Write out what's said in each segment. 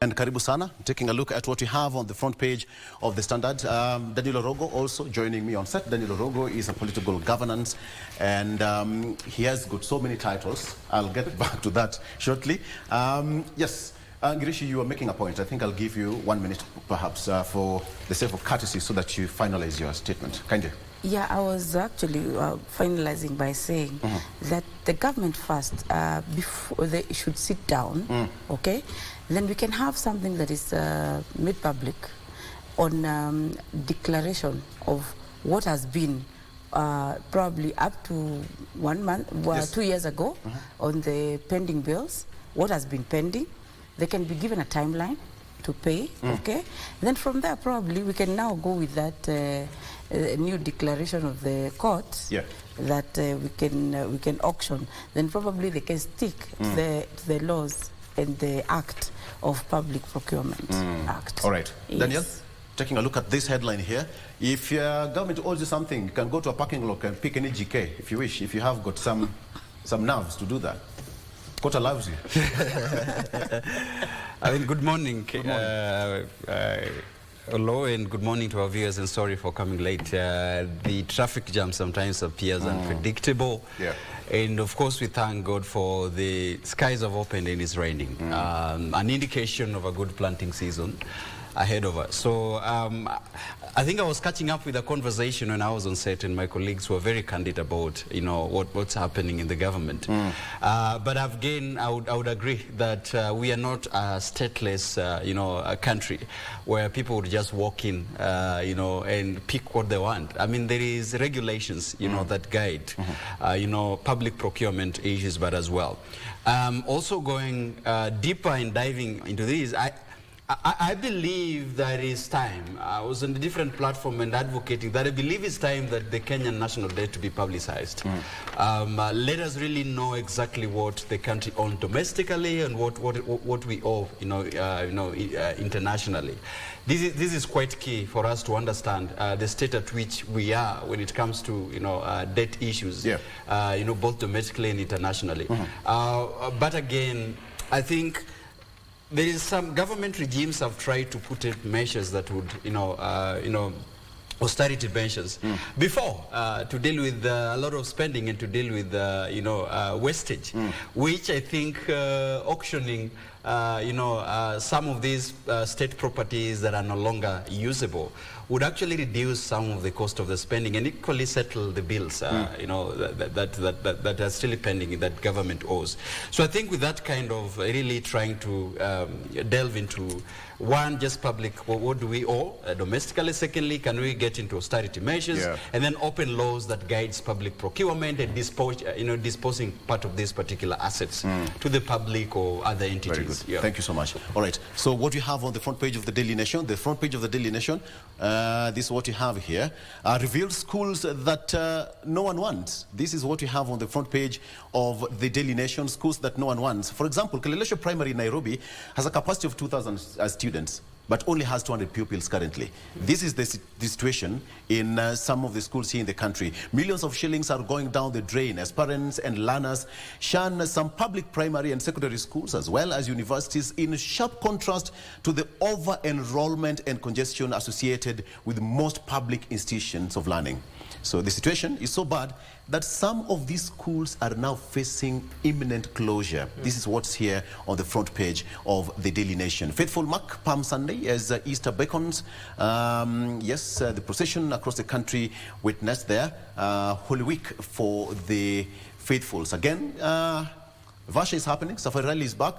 And karibu sana, taking a look at what we have on the front page of the Standard. Daniel Orogo also joining me on set. Daniel Orogo is a political governance, and he has got so many titles. I'll get back to that shortly. Yes, Ngirici, you are making a point. I think I'll give you 1 minute, perhaps, for the sake of courtesy, so that you finalize your statement. Kindly. Yeah, I was actually finalizing by saying that the government first, before they should sit down, okay? Then we can have something that is made public on declaration of what has been probably up to 1 month, Yes. 2 years ago on the pending bills, what has been pending. They can be given a timeline to pay, okay? Then from there, probably we can now go with that new declaration of the court that we can auction. Then probably they can stick to the laws and the Act of Public Procurement Act. All right, yes. Daniel, taking a look at this headline here. If your government owes you something, you can go to a parking lot and pick any GK if you wish, if you have got some nerves to do that. Court allows you. I mean, good morning. Good morning. Oloo, and good morning to our viewers, and sorry for coming late. The traffic jam sometimes appears unpredictable. Yeah. And of course, we thank God for the skies have opened and it's raining. An indication of a good planting season ahead of us. So I think I was catching up with a conversation when I was on set, and my colleagues were very candid about, you know, what's happening in the government. But again, I would agree that we are not a stateless, you know, a country where people would just walk in, you know, and pick what they want. I mean, there is regulations, you know, that guide, you know, public procurement issues, but as well. Also going deeper and diving into these, I believe that it's time. I was on a different platform and advocating that I believe it's time that the Kenyan national debt to be publicized. Let us really know exactly what the country owns domestically and what we owe, you know, internationally. This is quite key for us to understand the state at which we are when it comes to, you know, debt issues, you know, both domestically and internationally. But again, I think there is some government regimes have tried to put in measures that would, you know, austerity measures before to deal with a lot of spending and to deal with, you know, wastage, which I think auctioning, you know, some of these state properties that are no longer usable would actually reduce some of the cost of the spending and equally settle the bills, you know, that are still pending that government owes. So I think with that kind of really trying to delve into, one, just public, what do we owe domestically? Secondly, can we get into austerity measures? And then open laws that guides public procurement and dispose, you know, disposing part of these particular assets to the public or other entities. Very good. Thank you so much. All right. So what you have on the front page of the Daily Nation, this is what you have here. Reveals schools that no one wants. This is what you have on the front page of the Daily Nation, schools that no one wants. For example, Kileleshwa Primary in Nairobi has a capacity of 2,000 students, but only has 200 pupils currently. This is the situation in some of the schools here in the country. Millions of shillings are going down the drain as parents and learners shun some public primary and secondary schools as well as universities, in sharp contrast to the over-enrollment and congestion associated with most public institutions of learning. So the situation is so bad that some of these schools are now facing imminent closure. This is what's here on the front page of the Daily Nation. Faithful mark Palm Sunday as Easter beckons. Yes, the procession across the country witnessed there. Holy Week for the faithfuls. Again, Vasha is happening. Safari Rally is back.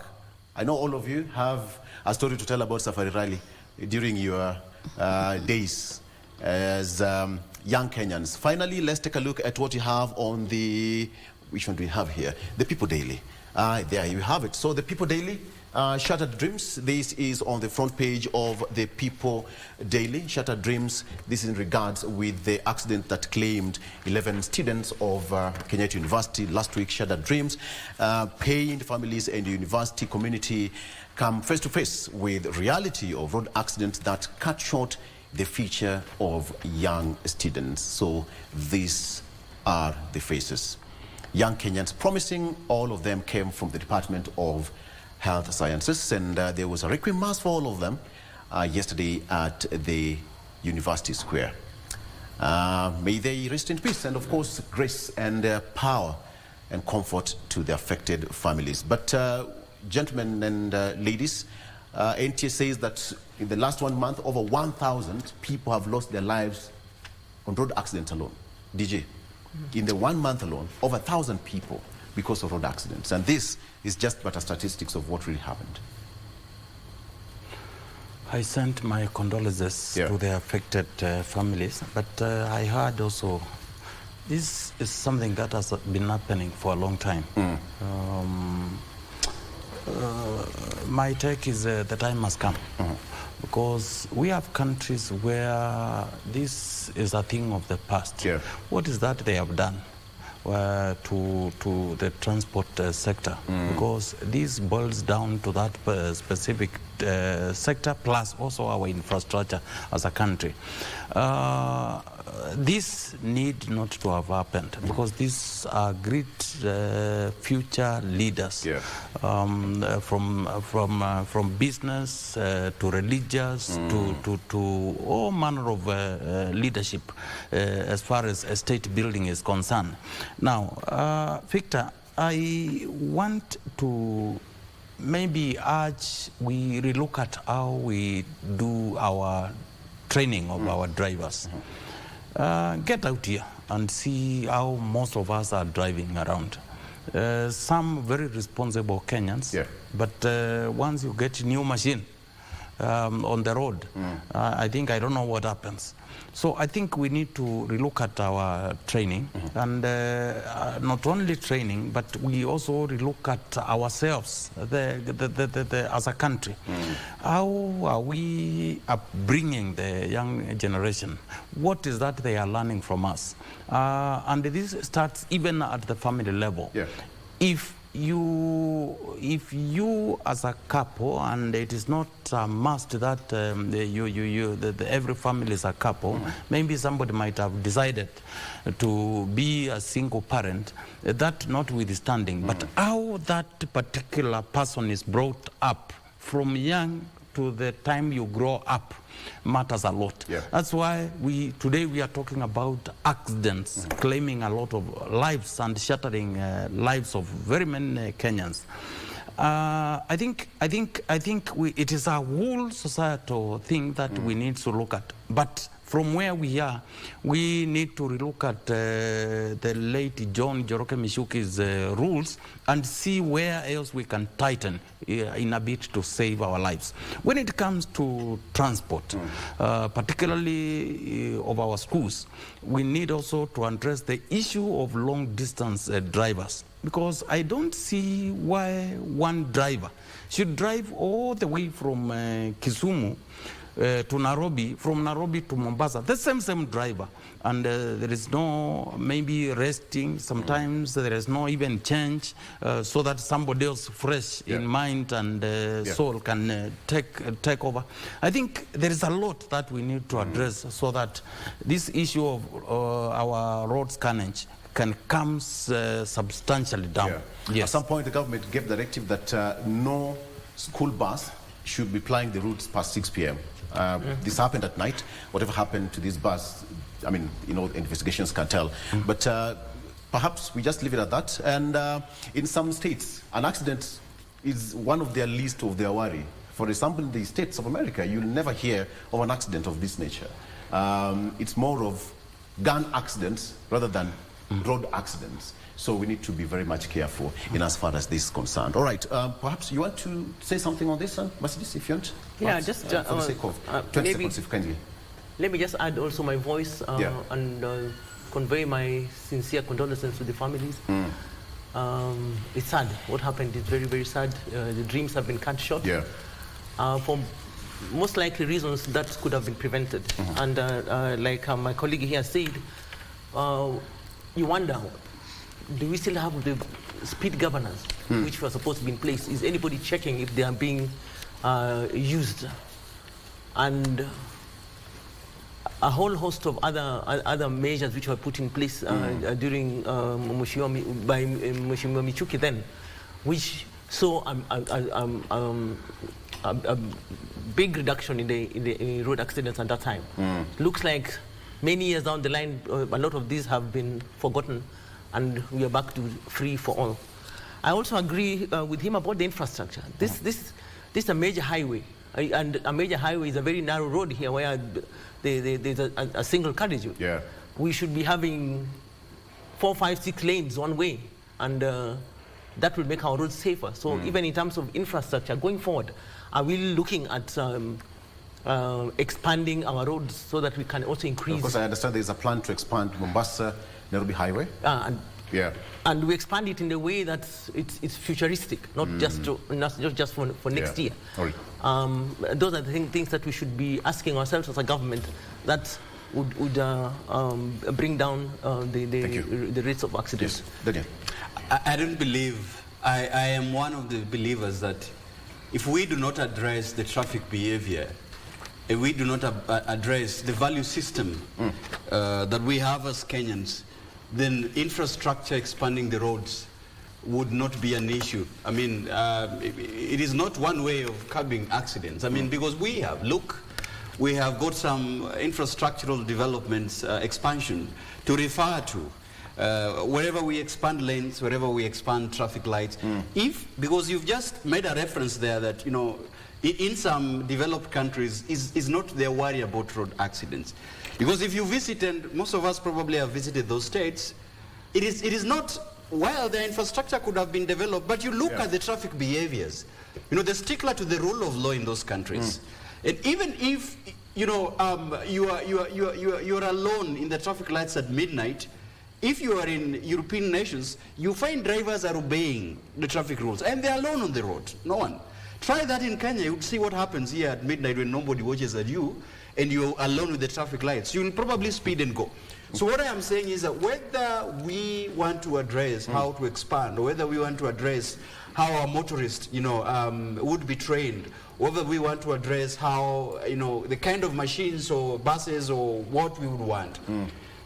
I know all of you have a story to tell about Safari Rally during your days as young Kenyans. Finally, let's take a look at what you have on the, which one do we have here? The People Daily. There you have it. So the People Daily, Shattered Dreams. This is on the front page of the People Daily. Shattered Dreams. This is in regards with the accident that claimed 11 students of Kenyatta University last week. Shattered Dreams. Pained families and the university community come face to face with reality of road accidents that cut short the future of young students. So these are the faces. Young Kenyans promising, all of them came from the Department of Health Sciences, and there was a requiem mass for all of them yesterday at the University Square. May they rest in peace, and of course grace and power and comfort to the affected families. But gentlemen and ladies, NTA says that in the last 1 month, over 1,000 people have lost their lives on road accidents alone. DJ, in the 1 month alone, over 1,000 people because of road accidents. And this is just but a statistics of what really happened. I sent my condolences to the affected families, but I heard also this is something that has been happening for a long time. My take is the time has come, because we have countries where this is a thing of the past. What is that they have done to the transport sector? Because this boils down to that specific sector, plus also our infrastructure as a country. This need not to have happened, because these are great future leaders, from business to religious to all manner of leadership as far as state building is concerned. Now, Victor, I want to maybe urge we relook at how we do our training of our drivers. Get out here and see how most of us are driving around. Some very responsible Kenyans, but once you get new machine on the road, I don't know what happens. So I think we need to relook at our training, and not only training, but we also relook at ourselves as a country. How are we upbringing the young generation? What is that they are learning from us? And this starts even at the family level. If you as a couple, and it is not a must that every family is a couple, maybe somebody might have decided to be a single parent, that notwithstanding, but how that particular person is brought up from young to the time you grow up matters a lot. That's why today we are talking about accidents, claiming a lot of lives and shattering lives of very many Kenyans. I think it is a whole societal thing that we need to look at. But from where we are, we need to relook at the late John Njoroge Mishuki's rules and see where else we can tighten in a bit to save our lives. When it comes to transport, particularly of our schools, we need also to address the issue of long-distance drivers, because I don't see why one driver should drive all the way from Kisumu to Nairobi, from Nairobi to Mombasa, the same driver, and there is no maybe resting, sometimes there is no even change, so that somebody else fresh in mind and soul can take over. I think there is a lot that we need to address so that this issue of our roads carnage can come substantially down. At some point the government gave directive that no school bus should be plying the routes past 6 p.m. This happened at night. Whatever happened to this bus, I mean, investigations can tell. But perhaps we just leave it at that. And in some states, an accident is one of their least of their worry. For example, in the States of America, you'll never hear of an accident of this nature. It's more of gun accidents rather than road accidents. So we need to be very much careful in as far as this is concerned. All right, perhaps you want to say something on this, Masidis, if you want? Perhaps, just for the sake of 20 seconds, if kindly. Let me just add also my voice and convey my sincere condolences to the families. It's sad. What happened is very, very sad. The dreams have been cut short. For most likely reasons that could have been prevented. And like my colleague here said, you wonder, do we still have the speed governors which were supposed to be in place? Is anybody checking if they are being used? And a whole host of other measures which were put in place during by Mheshimiwa Michuki then, which So a big reduction in the road accidents at that time. Looks like many years down the line, a lot of these have been forgotten, and we are back to free for all. I also agree with him about the infrastructure. This is a major highway, and a major highway is a very narrow road here where there's a single carriage. Yeah. We should be having 4, 5, 6 lanes one way, and that will make our roads safer. So even in terms of infrastructure going forward, are we looking at expanding our roads so that we can also increase? Of course, I understand there is a plan to expand Mombasa Nairobi Highway. And we expand it in a way that it's futuristic, not just for next year. Those are the things that we should be asking ourselves as a government that would bring down the rates of accidents. Yes. Daniel. I don't believe, I am one of the believers that if we do not address the traffic behavior, if we do not address the value system that we have as Kenyans, then infrastructure expanding the roads would not be an issue. I mean, it is not one way of curbing accidents. I mean, because we have got some infrastructural developments, expansion to refer to. Wherever we expand lanes, wherever we expand traffic lights, because you've just made a reference there that, you know, in some developed countries is not their worry about road accidents. Because if you visit, and most of us probably have visited those states, it is not, while the infrastructure could have been developed, but you look at the traffic behaviors. You know, the stickler to the rule of law in those countries. And even if, you know, you are alone in the traffic lights at midnight, if you are in European nations, you find drivers are obeying the traffic rules, and they're alone on the road, no one. Try that in Kenya, you would see what happens here at midnight when nobody watches at you, and you're alone with the traffic lights. You'll probably speed and go. So what I am saying is that whether we want to address how to expand, or whether we want to address how our motorists, you know, would be trained, whether we want to address how, you know, the kind of machines or buses or what we would want,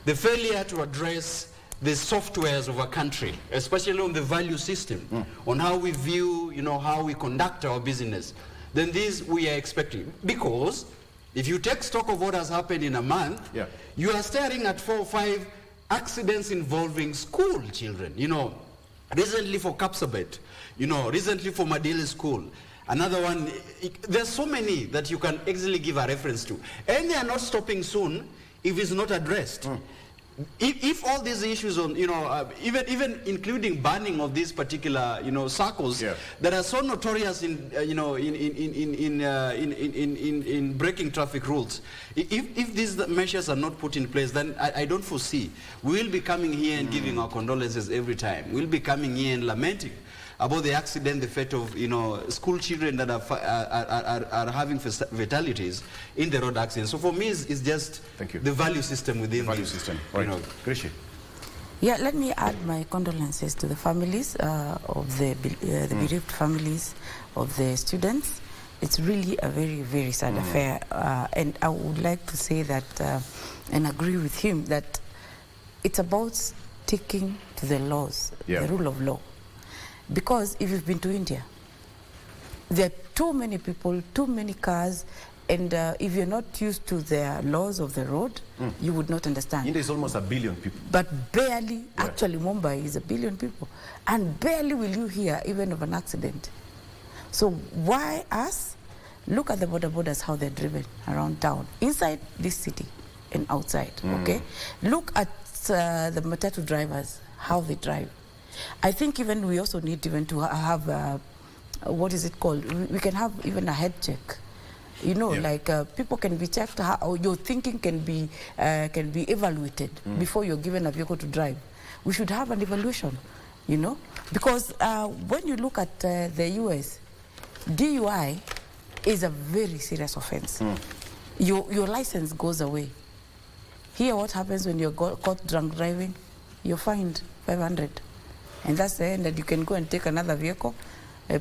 the failure to address the softwares of a country, especially on the value system, on how we view, you know, how we conduct our business, then this we are expecting. Because if you take stock of what has happened in a month, you are staring at 4 or 5 accidents involving school children. You know, recently for Kapsabet, you know, recently for Madili School. Another one, there's so many that you can easily give a reference to. And they are not stopping soon if it's not addressed. If all these issues on, you know, even including banning of these particular, you know, circles that are so notorious in, you know, in breaking traffic rules, if these measures are not put in place, then I don't foresee we will be coming here and giving our condolences every time. We'll be coming here and lamenting about the accident, the fate of, you know, school children that are having fatalities in the road accidents. So for me, it's just the value system within the value system. Right. You know, Ngirici. Yeah, let me add my condolences to the families of the bereaved families of the students. It's really a very, very sad affair, and I would like to say that and agree with him that it's about sticking to the laws, the rule of law. Because if you've been to India, there are too many people, too many cars, and if you're not used to the laws of the road, you would not understand. India is almost 1 billion people. But barely, actually Mumbai is 1 billion people, and barely will you hear even of an accident. So why us? Look at the borders, how they're driven around town, inside this city and outside, okay? Look at the matatu drivers, how they drive. I think even we also need even to have, what is it called? We can have even a head check. You know, like people can be checked, how your thinking can be evaluated before you're given a vehicle to drive. We should have an evaluation, you know? Because when you look at the US, DUI is a very serious offense. Your license goes away. Here, what happens when you're caught drunk driving? You're fined 500. And that's the end, that you can go and take another vehicle.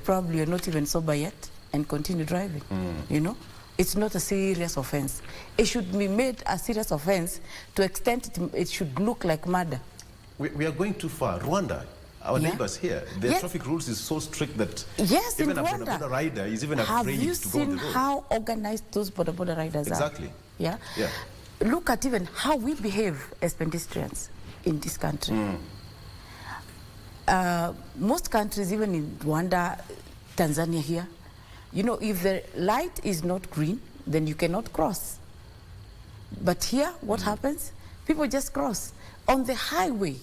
Probably you're not even sober yet, and continue driving. You know, it's not a serious offense. It should be made a serious offense to extent it should look like murder. We are going too far. Rwanda, our neighbors here. Their traffic rules is so strict that even a boda rider is even afraid to go on the road. Have you seen how organized those boda riders are? Exactly. Yeah? Look at even how we behave as pedestrians in this country. Most countries, even in Rwanda, Tanzania here, you know, if the light is not green, then you cannot cross. But here, what happens? People just cross. On the highway,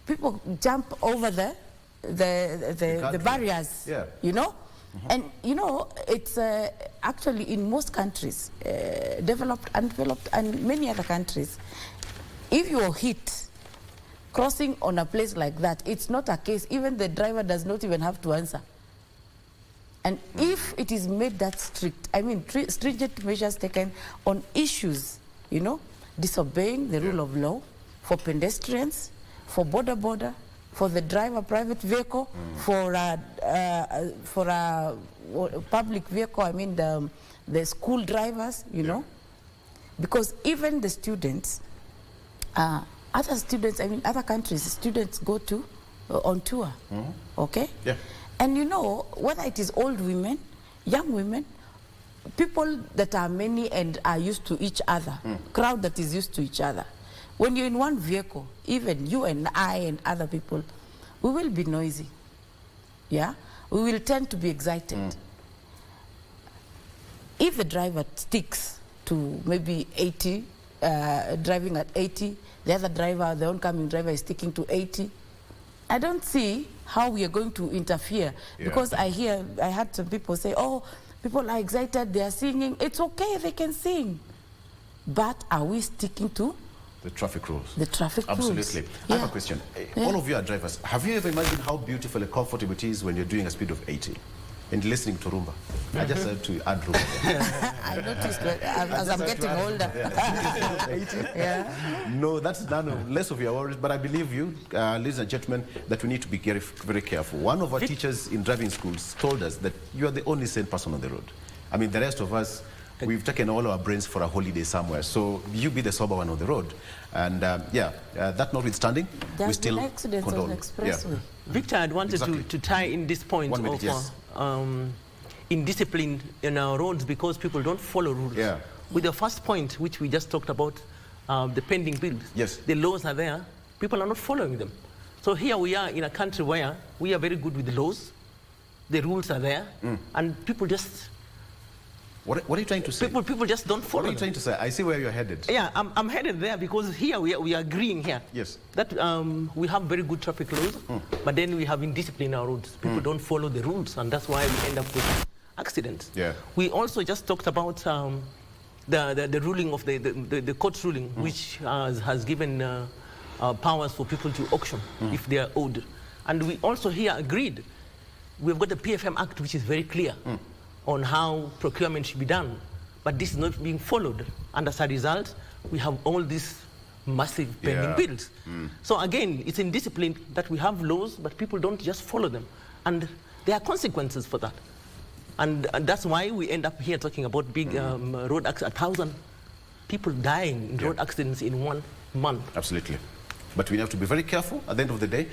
people jump over the barriers, you know? And, you know, it's actually in most countries, developed, undeveloped, and many other countries, if you're hit crossing on a place like that, it's not a case. Even the driver does not even have to answer. And if it is made that strict, I mean, stringent measures taken on issues, you know, disobeying the rule of law for pedestrians, for border, for the driver private vehicle, for a public vehicle, I mean the school drivers, you know, because even the students, other students, I mean other countries, students go to on tour, okay? Yeah. And you know, whether it is old women, young women, people that are many and are used to each other, crowd that is used to each other. When you're in one vehicle, even you and I and other people, we will be noisy, yeah? We will tend to be excited. If the driver sticks to maybe 80, driving at 80, the other driver, the oncoming driver is sticking to 80, I don't see how we are going to interfere. Because I had some people say, oh, people are excited, they are singing. It's okay, they can sing. But are we sticking to the traffic rules? The traffic rules. Absolutely. I have a question. All of you are drivers. Have you ever imagined how beautiful and comfortable it is when you're doing a speed of 80 and listening to rumba? I just had to add rumba. I noticed as I'm getting older. No, that's less of your worries, but I believe you, ladies and gentlemen, that we need to be very, very careful. One of our teachers in driving schools told us that you are the only sane person on the road. I mean, the rest of us, we've taken all our brains for a holiday somewhere, so you be the sober one on the road. And that notwithstanding, we still condone. On expressway. Victor, I wanted to tie in this point 1 minute, of indiscipline in our roads because people don't follow rules. With the first point, which we just talked about, the pending bills, the laws are there, people are not following them. So here we are in a country where we are very good with the laws, the rules are there, and people just... What are you trying to say? People just don't follow. What are you trying to say? I see where you're headed. Yeah, I'm headed there because here we are agreeing here. Yes. That we have very good traffic laws, but then we have indiscipline in our roads. People don't follow the rules, and that's why we end up with accidents. We also just talked about the ruling of the court ruling, which has given powers for people to auction if they are owed. And we also here agreed, we've got the PFM Act, which is very clear on how procurement should be done. But this is not being followed. And as a result, we have all these massive pending bills. So again, it's indiscipline that we have laws, but people don't just follow them. And there are consequences for that. And that's why we end up here talking about big road accidents, 1,000 people dying in road accidents in 1 month. Absolutely. But we have to be very careful at the end of the day.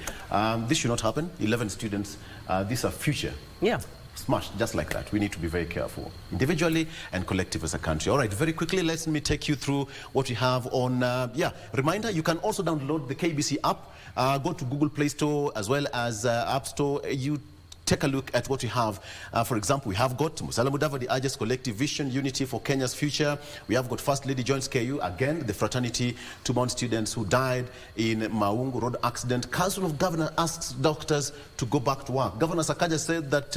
This should not happen. 11 students, these are future. Smashed just like that. We need to be very careful, individually and collective as a country. All right, very quickly, let me take you through what we have on, reminder, you can also download the KBC app. Go to Google Play Store as well as App Store. You take a look at what we have. For example, we have got Musala Mudavadi urges collective vision, unity for Kenya's future. We have got First Lady joins KU, again, the fraternity to Mount students who died in Maungu road accident. Council of Governors asks doctors to go back to work. Governor Sakaja said that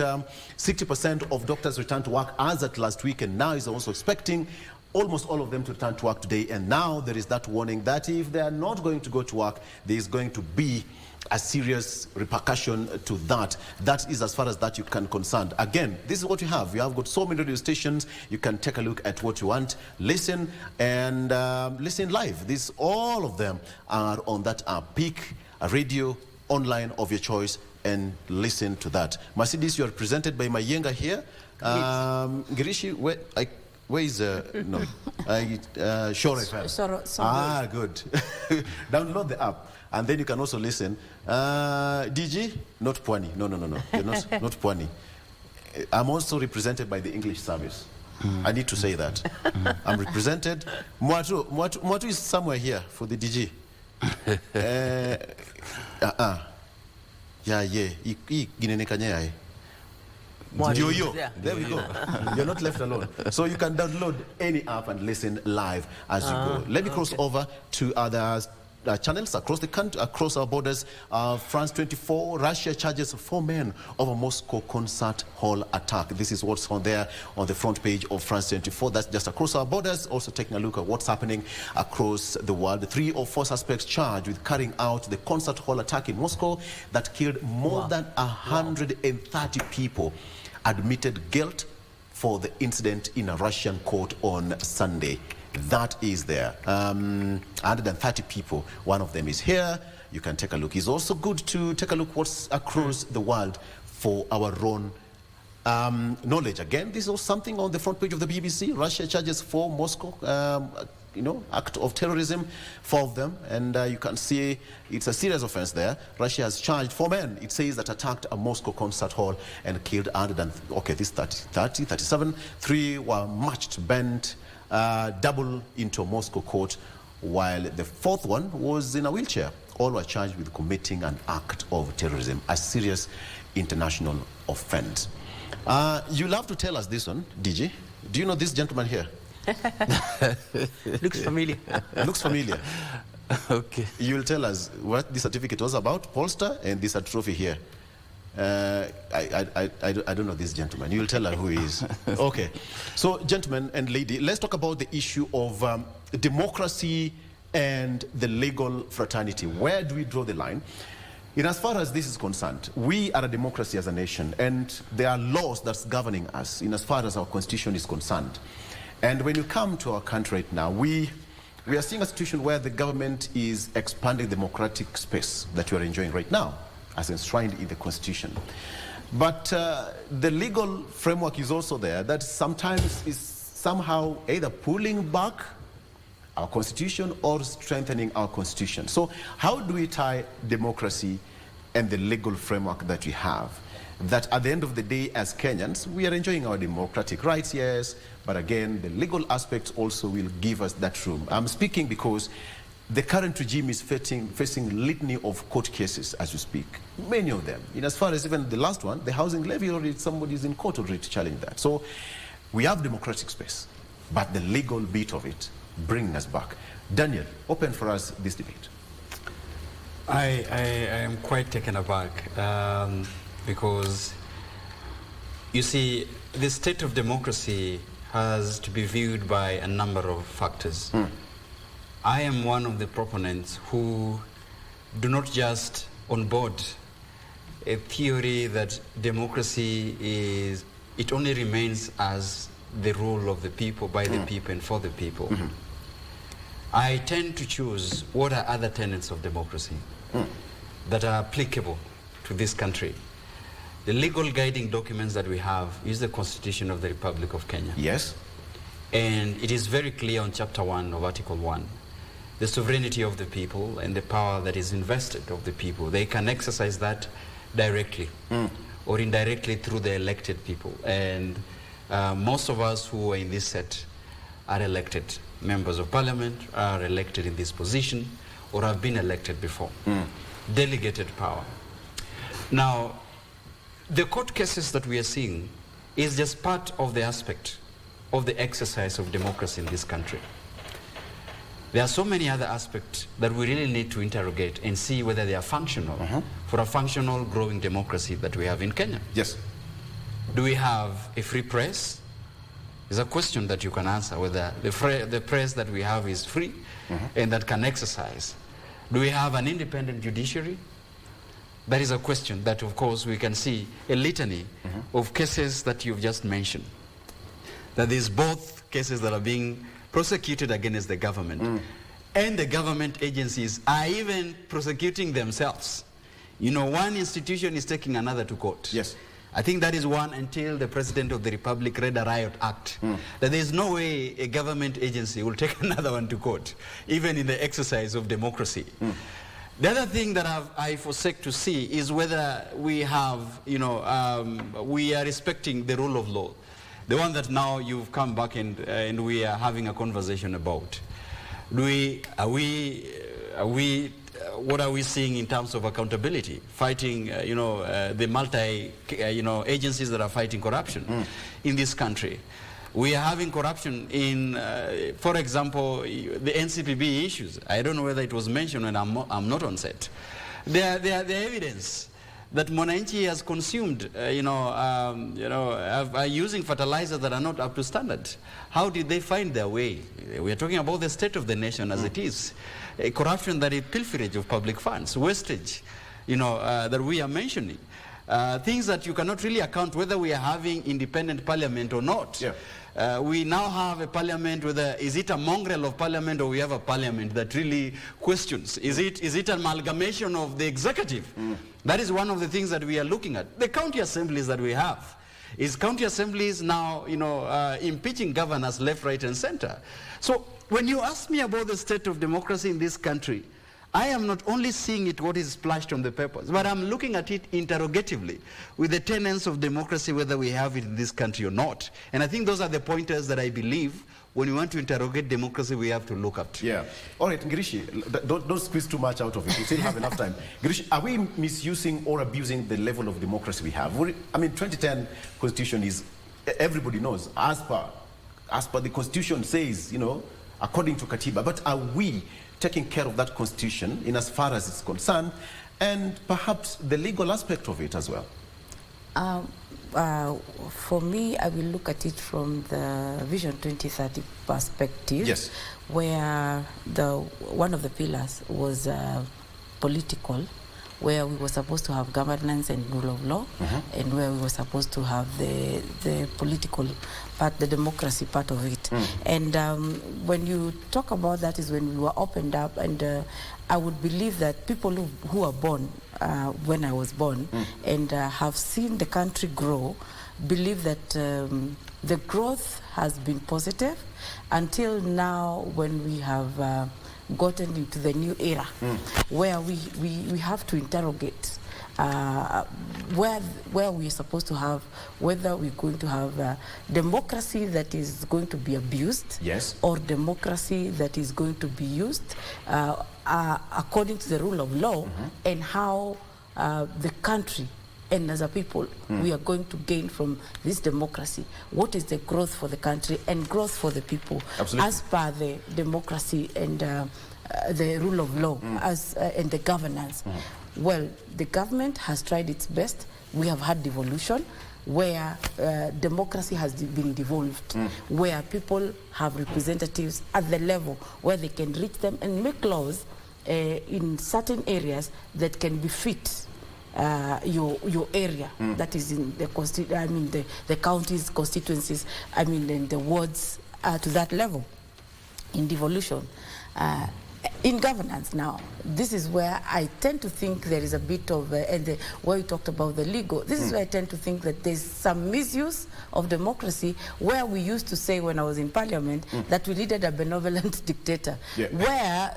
60% of doctors returned to work as at last week, and now is also expecting almost all of them to return to work today. And now there is that warning that if they are not going to go to work, there is going to be a serious repercussion to that. That is as far as that you can concerned. Again, this is what you have. You have got so many radio stations. You can take a look at what you want. Listen and listen live. All of them are on that app. Pick a radio online of your choice and listen to that. Masidis, you are presented by Mayenga here. Ngirici, where is Sure FM? Sorry. Good. Download the app. And then you can also listen. DG, not Pwani. No. You're not Pwani. I'm also represented by the English service. I need to say that. I'm represented. Mwatu is somewhere here for the DG. There we go. You're not left alone. So you can download any app and listen live as you go. Let me cross over to other channels across the country, across our borders. France 24, Russia charges 4 men over Moscow concert hall attack. This is what's on there on the front page of France 24. That's just across our borders. Also taking a look at what's happening across the world. 3 or 4 suspects charged with carrying out the concert hall attack in Moscow that killed more than 130 people admitted guilt for the incident in a Russian court on Sunday. That is there. 130 people. One of them is here. You can take a look. It's also good to take a look what's across the world for our own knowledge. Again, this is something on the front page of the BBC. Russia charges 4 Moscow, act of terrorism, 4 of them. And you can see it's a serious offense there. Russia has charged 4 men, it says, that attacked a Moscow concert hall and killed 37. 3 were matched, bent, double into Moscow court, while the 4th one was in a wheelchair. All were charged with committing an act of terrorism, a serious international offense. You'll have to tell us this one, DG. Do you know this gentleman here? Looks familiar. Looks familiar. Okay. You'll tell us what the certificate was about, Polster, and this trophy here. I don't know this gentleman. You'll tell her who he is. Okay. So, gentlemen and lady, let's talk about the issue of democracy and the legal fraternity. Where do we draw the line? In as far as this is concerned, we are a democracy as a nation, and there are laws that's governing us in as far as our constitution is concerned. And when you come to our country right now, we are seeing a situation where the government is expanding the democratic space that we are enjoying right now, as enshrined in the Constitution. But the legal framework is also there that sometimes is somehow either pulling back our Constitution or strengthening our Constitution. So how do we tie democracy and the legal framework that we have? That at the end of the day, as Kenyans, we are enjoying our democratic rights, yes, but again, the legal aspects also will give us that room. I'm speaking because the current regime is facing litany of court cases as we speak. Many of them. In as far as even the last one, the housing levy, already somebody's in court already to challenge that. So we have democratic space, but the legal bit of it bringing us back. Daniel, open for us this debate. I am quite taken aback because, you see, the state of democracy has to be viewed by a number of factors. I am one of the proponents who do not just on board a theory that democracy is, it only remains as the rule of the people, by the people and for the people. I tend to choose what are other tenets of democracy that are applicable to this country. The legal guiding documents that we have is the Constitution of the Republic of Kenya. Yes. And it is very clear on Chapter 1 of Article 1. The sovereignty of the people and the power that is invested of the people. They can exercise that directly or indirectly through the elected people. And most of us who are in this set are elected. Members of Parliament are elected in this position or have been elected before. Delegated power. Now, the court cases that we are seeing is just part of the aspect of the exercise of democracy in this country. There are so many other aspects that we really need to interrogate and see whether they are functional for a functional, growing democracy that we have in Kenya. Yes. Do we have a free press? It's a question that you can answer, whether the press that we have is free and that can exercise. Do we have an independent judiciary? That is a question that, of course, we can see a litany of cases that you've just mentioned. That is both cases that are being prosecuted against the government. And the government agencies are even prosecuting themselves. You know, one institution is taking another to court. Yes. I think that is one until the President of the Republic read a riot act. That there is no way a government agency will take another one to court, even in the exercise of democracy. The other thing that I forsake to see is whether we have, we are respecting the rule of law. The one that now you've come back and we are having a conversation about. What are we seeing in terms of accountability, fighting, the agencies that are fighting corruption in this country? We are having corruption in, for example, the NCPB issues. I don't know whether it was mentioned when I'm not on set. There are evidence that Mwananchi has consumed, are using fertilizers that are not up to standard. How did they find their way? We are talking about the state of the nation as it is. A corruption that is pilferage of public funds, wastage, that we are mentioning. Things that you cannot really account whether we are having independent parliament or not. Yeah. We now have a parliament, is it a mongrel of parliament or we have a parliament that really questions? Is it an amalgamation of the executive? That is one of the things that we are looking at. The county assemblies that we have. Is county assemblies now, impeaching governors left, right, and center? So when you ask me about the state of democracy in this country, I am not only seeing it what is splashed on the papers, but I'm looking at it interrogatively with the tenets of democracy, whether we have it in this country or not. And I think those are the pointers that I believe when we want to interrogate democracy, we have to look at. Yeah. All right, Ngirici, don't squeeze too much out of it. We still have enough time. Ngirici, are we misusing or abusing the level of democracy we have? 2010 Constitution is, everybody knows, as per the Constitution says, according to Katiba, but are we taking care of that Constitution in as far as it's concerned, and perhaps the legal aspect of it as well? For me, I will look at it from the Vision 2030 perspective, yes, where one of the pillars was political, where we were supposed to have governance and rule of law, and where we were supposed to have the political part, the democracy part of it. And when you talk about that is when we were opened up, and I would believe that people who are born when I was born and have seen the country grow, believe that the growth has been positive until now, when we have gotten into the new era where we have to interrogate where we're supposed to have, whether we're going to have democracy that is going to be abused, yes, or democracy that is going to be used according to the rule of law, and how the country and as a people we are going to gain from this democracy. What is the growth for the country and growth for the people? Absolutely. As per the democracy and the rule of law and the governance? Well, the government has tried its best. We have had devolution where democracy has been devolved, where people have representatives at the level where they can reach them and make laws in certain areas that can befit your area, that is in the the counties, constituencies, and the wards to that level. In devolution, in governance now, this is where I tend to think there is a bit of, where you talked about the legal, this is where I tend to think that there's some misuse of democracy, where we used to say when I was in parliament that we needed a benevolent dictator, where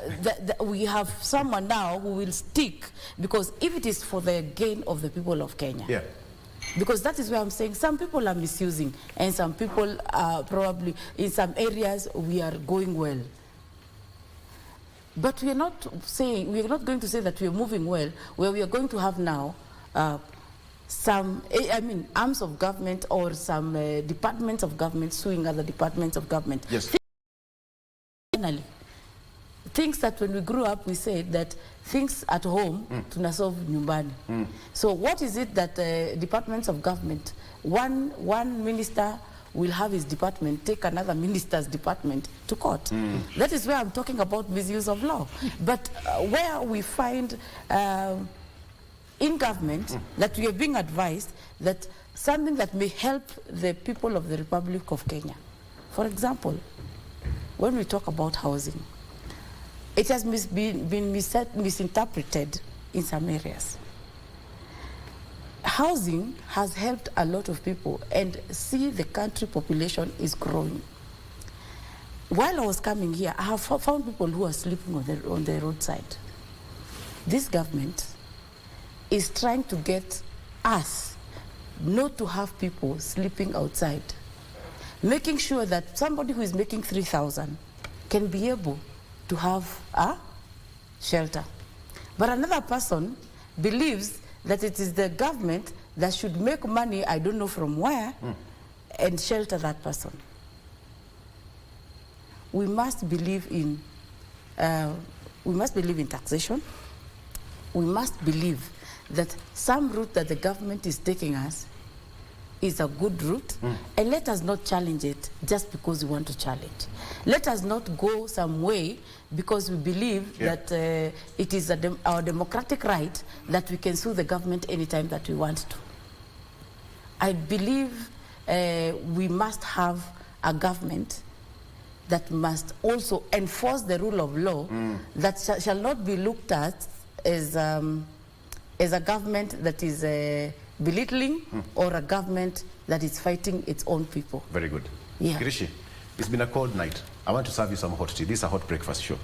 we have someone now who will stick, because if it is for the gain of the people of Kenya, because that is where I'm saying some people are misusing, and some people are probably, in some areas, we are going well. But we are not going to say that we are moving well, where we are going to have now some, arms of government or some departments of government suing other departments of government. Yes. Finally, things that when we grew up, we said that things at home tunasolve nyumbani. So what is it that departments of government, one minister will have his department take another minister's department to court? That is where I'm talking about misuse of law. But where we find in government that we are being advised that something that may help the people of the Republic of Kenya. For example, when we talk about housing, it has been misinterpreted in some areas. Housing has helped a lot of people, and see the country population is growing. While I was coming here, I have found people who are sleeping on the roadside. this government is trying to get us not to have people sleeping outside, making sure that somebody who is making 3,000 can be able to have a shelter. But another person believes that it is the government that should make money, I don't know from where, and shelter that person. We must believe in taxation. We must believe that some route that the government is taking us is a good route, and let us not challenge it just because we want to challenge. Let us not go some way because we believe that it is our democratic right that we can sue the government anytime that we want to. I believe we must have a government that must also enforce the rule of law that shall not be looked at as a government that is belittling or a government that is fighting its own people. Very good. Yeah. Ngirici, it's been a cold night. I want to serve you some hot tea. This is a hot breakfast show.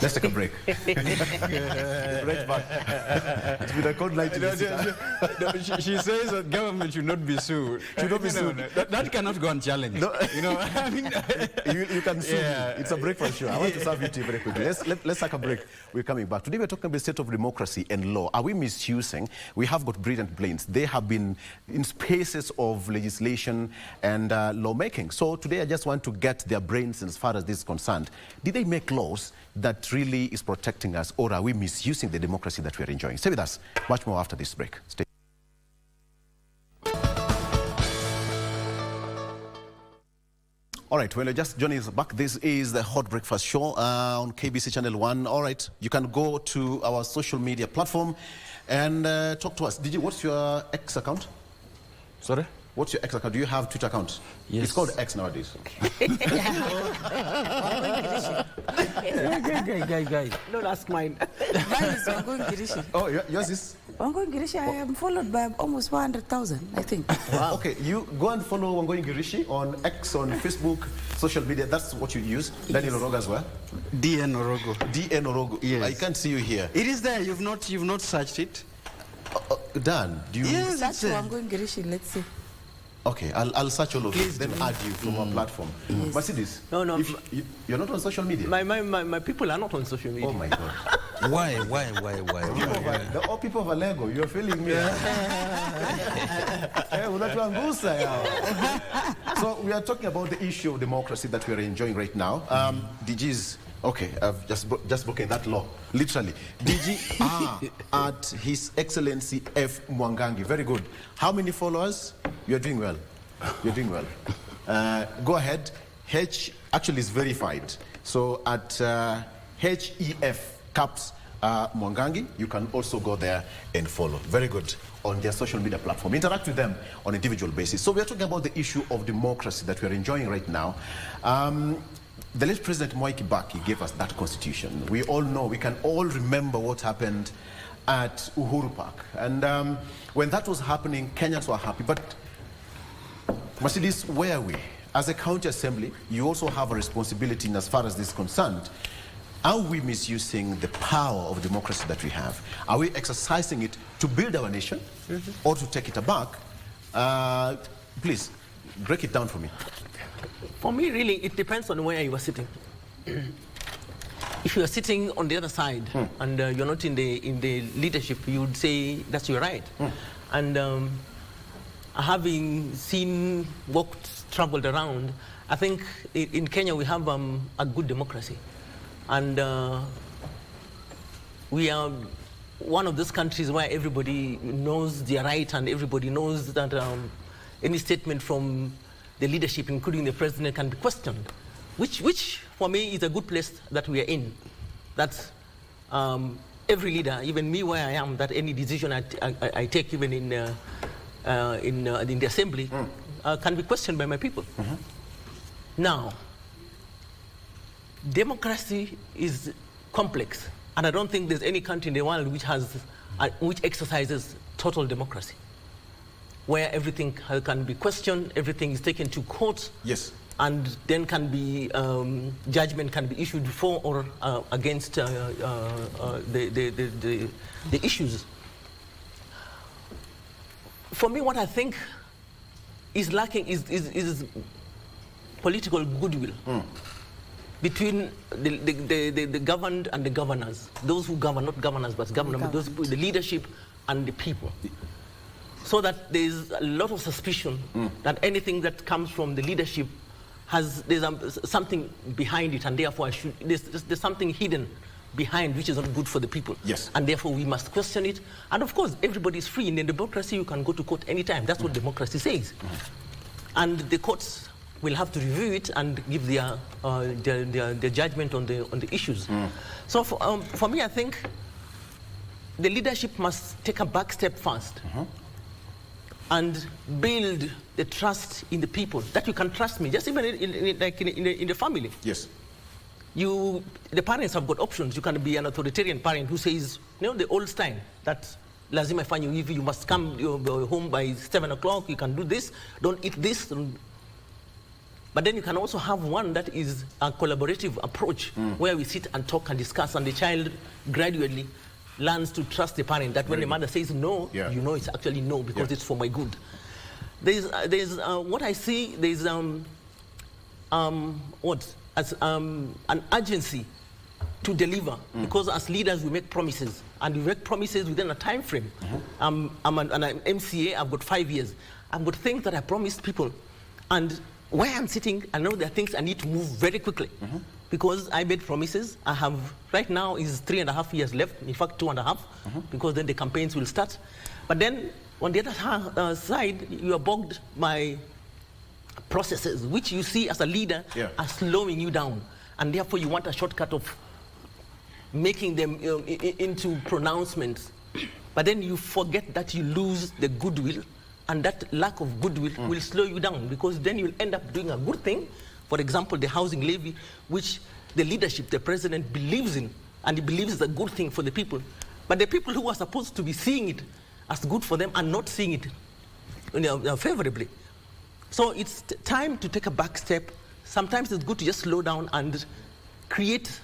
Let's take a break. Right back. It's been a cold night. She says that government should not be sued. Should not be sued. That cannot go unchallenged. No. You know, I mean, you can sue me. It's a breakfast show. I want to serve you tea very quickly. Let's take a break. We're coming back. Today we're talking about the state of democracy and law. Are we misusing? We have got brilliant brains. They have been in spaces of legislation and lawmaking. So today I just want to get their brains as far as this is concerned. Did they make laws that really is protecting us, or are we misusing the democracy that we are enjoying? Stay with us. Much more after this break. Stay. All right, when you're just joining us back, this is the Hot Breakfast Show on KBC Channel 1. All right, you can go to our social media platform and talk to us. What's your X account? Sorry? What's your X account? Do you have Twitter account? Yes. It's called X nowadays. Guy. Don't ask mine. Mine is Ngirici. Oh, yours is? Ngirici, I am followed by almost 400,000, I think. Wow. Okay, you go and follow Ngirici on X, on Facebook, social media. That's what you use. Yes. Daniel Orogo as well. DN Orogo. DN Orogo. Yes. I can't see you here. It is there. You've not searched it. Dan, do you? Yes, Search Ngirici, let's see. Okay, I'll search all of this, then add you from our platform. Yes. Masidis, No. You're not on social media? My people are not on social media. Oh my God. Why? All people of Alego, you're feeling me. So we are talking about the issue of democracy that we are enjoying right now. DG's, okay, I've just broken that law, literally. DG at His Excellency F. Mwangangi. Very good. How many followers? You're doing well. You're doing well. Go ahead. H actually is verified. So at HEF Caps Mwangangi, you can also go there and follow. Very good. On their social media platform. Interact with them on an individual basis. So we are talking about the issue of democracy that we are enjoying right now. The late President Mwai Kibaki gave us that constitution. We all know, we can all remember what happened at Uhuru Park. And when that was happening, Kenyans were happy. But Masidis, where are we? As a county assembly, you also have a responsibility in as far as this is concerned. Are we misusing the power of democracy that we have? Are we exercising it to build our nation or to take it aback? Please, break it down for me. For me, really, it depends on where you are sitting. If you are sitting on the other side and you're not in the leadership, you would say that's your right. And having seen, walked, traveled around, I think in Kenya we have a good democracy. And we are one of those countries where everybody knows their right and everybody knows that any statement from the leadership, including the president, can be questioned, which for me is a good place that we are in. That every leader, even me where I am, that any decision I take, even in the assembly, can be questioned by my people. Now, democracy is complex, and I don't think there's any country in the world which exercises total democracy, where everything can be questioned, everything is taken to court. Yes. and then can be judgment can be issued for or against the issues. For me, what I think is lacking is political goodwill between the governed and the governors, those who govern, not governors, but government, those the leadership and the people. So that there is a lot of suspicion that anything that comes from the leadership there's something behind it, and therefore there's something hidden behind which is not good for the people. Yes. And therefore we must question it. And of course, everybody is free. In a democracy, you can go to court anytime. That's what democracy says. And the courts will have to review it and give their judgment on the issues. So for me, I think the leadership must take a back step first and build the trust in the people, that you can trust me, just even in the family. Yes. The parents have got options. You can be an authoritarian parent who says, the old style, that lazima fanyo hivi, you must come home by 7 o'clock, you can do this, don't eat this. But then you can also have one that is a collaborative approach, where we sit and talk and discuss, and the child gradually learns to trust the parent, that when the mother says no, you know it's actually no, because it's for my good. There's what I see, there's an urgency to deliver, because as leaders we make promises, and we make promises within a time frame. I'm an MCA, I've got 5 years. I've got things that I promised people, and where I'm sitting, I know there are things I need to move very quickly, because I made promises. I have, right now is 3.5 years left, in fact 2.5, because then the campaigns will start. But then on the other side, you are bogged by processes which you see as a leader are slowing you down, and therefore you want a shortcut of making them into pronouncements. But then you forget that you lose the goodwill, and that lack of goodwill will slow you down, because then you'll end up doing a good thing. For example, the housing levy, which the leadership, the president, believes in, and he believes is a good thing for the people. But the people who are supposed to be seeing it as good for them are not seeing it favorably. So it's time to take a back step. Sometimes it's good to just slow down and create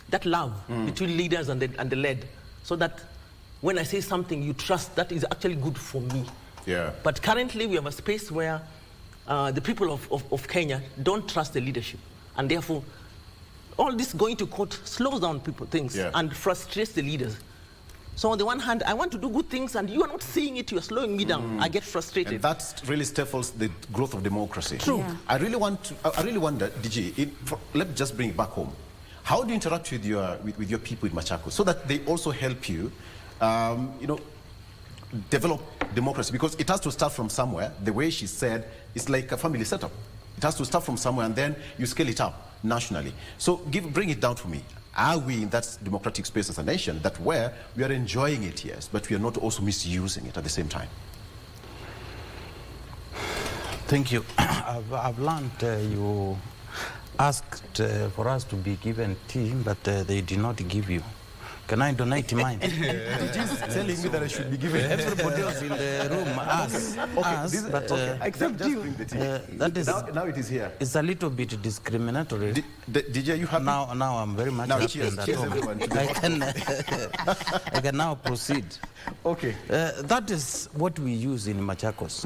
that love between leaders and the led, so that when I say something, you trust that is actually good for me. Yeah. But currently we have a space where the people of Kenya don't trust the leadership, and therefore all this going to court slows down things and frustrates the leaders. So on the one hand, I want to do good things, and you are not seeing it, you are slowing me down. I get frustrated. And that really stifles the growth of democracy. True. Yeah. I really wonder, DG, let's just bring it back home. How do you interact with your people in Machakos, so that they also help you, develop democracy? Because it has to start from somewhere. The way she said, it's like a family setup. It has to start from somewhere, and then you scale it up nationally. So bring it down for me. Are we in that democratic space as a nation, that where we are enjoying it, yes, but we are not also misusing it at the same time? Thank you. I've learned you asked for us to be given tea, but they did not give you. Can I donate mine? Just telling me that I should be given. Everybody else in the room, except you. Bring the tea. That is, now it is here. It's a little bit discriminatory. DJ, you have now I'm very much happy at home. I can now proceed. Okay. That is what we use in Machakos.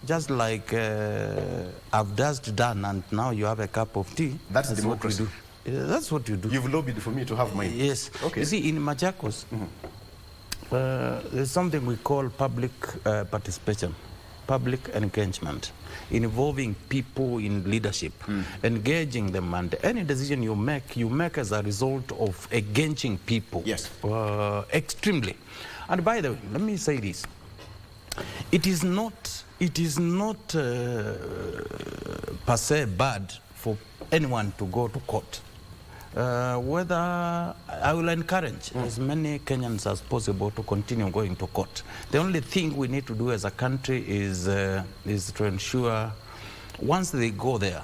Just like I've just done, and now you have a cup of tea. That's democracy. What we do. That's what you do. You've lobbied for me to have mine. Yes. Okay. You see, in Machakos, there's something we call public participation, public engagement, involving people in leadership, engaging them, and any decision you make as a result of engaging people. Yes. Extremely. And by the way, let me say this. It is not per se bad for anyone to go to court. Whether I will encourage as many Kenyans as possible to continue going to court. The only thing we need to do as a country is to ensure once they go there,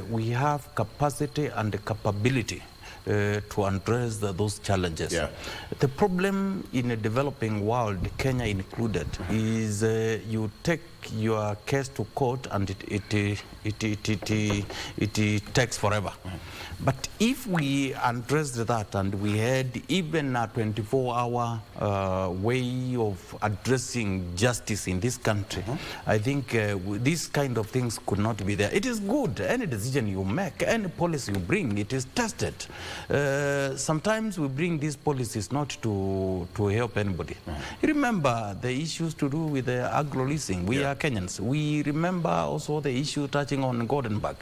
we have capacity and the capability to address those challenges. Yeah. The problem in a developing world, Kenya included, is you take your case to court and it takes forever. But if we addressed that and we had even a 24-hour way of addressing justice in this country, I think these kind of things could not be there. It is good. Any decision you make, any policy you bring, it is tested. Sometimes we bring these policies not to help anybody. You remember the issues to do with the agro-leasing. We are Kenyans. We remember also the issue touching on Goldenberg.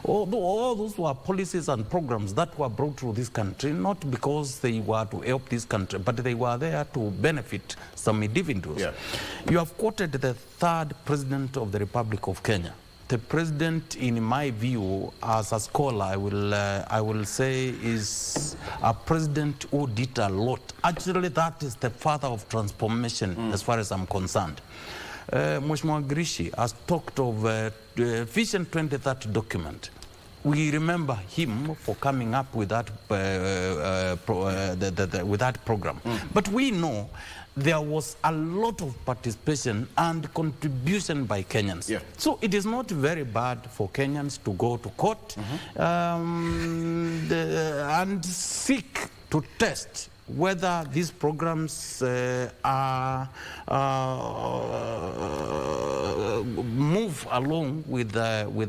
All those were policies and programs that were brought to this country, not because they were to help this country, but they were there to benefit some individuals. You have quoted the third president of the Republic of Kenya. The president, in my view, as a scholar, I will say is a president who did a lot. Actually, that is the father of transformation as far as I'm concerned. Mheshimiwa Ngirici has talked of Vision 2030 document. We remember him for coming up with that, with that program. But we know there was a lot of participation and contribution by Kenyans. So it is not very bad for Kenyans to go to court and seek to test whether these programs move along with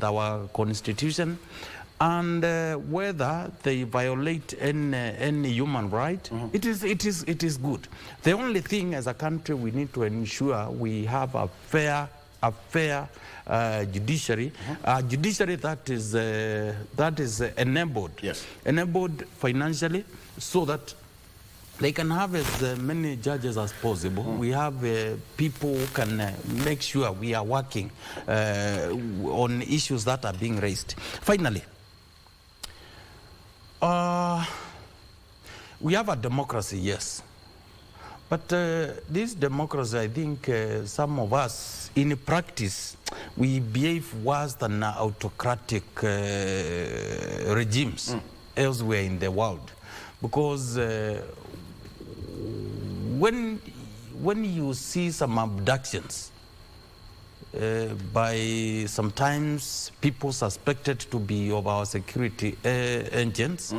our constitution, and whether they violate any human right. It is good. The only thing as a country we need to ensure we have a fair judiciary, judiciary that is enabled, enabled financially, so that they can have as many judges as possible. We have people who can make sure we are working on issues that are being raised. Finally, we have a democracy, yes. But this democracy, I think some of us, in practice, we behave worse than autocratic regimes elsewhere in the world. Because when you see some abductions by sometimes people suspected to be of our security agents,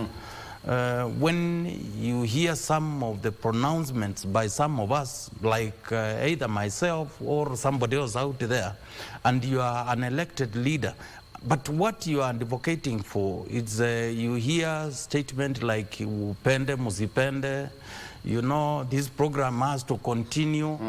when you hear some of the pronouncements by some of us, like either myself or somebody else out there, and you are an elected leader, but what you are advocating for is you hear statement like upende musipende, you know, this program has to continue.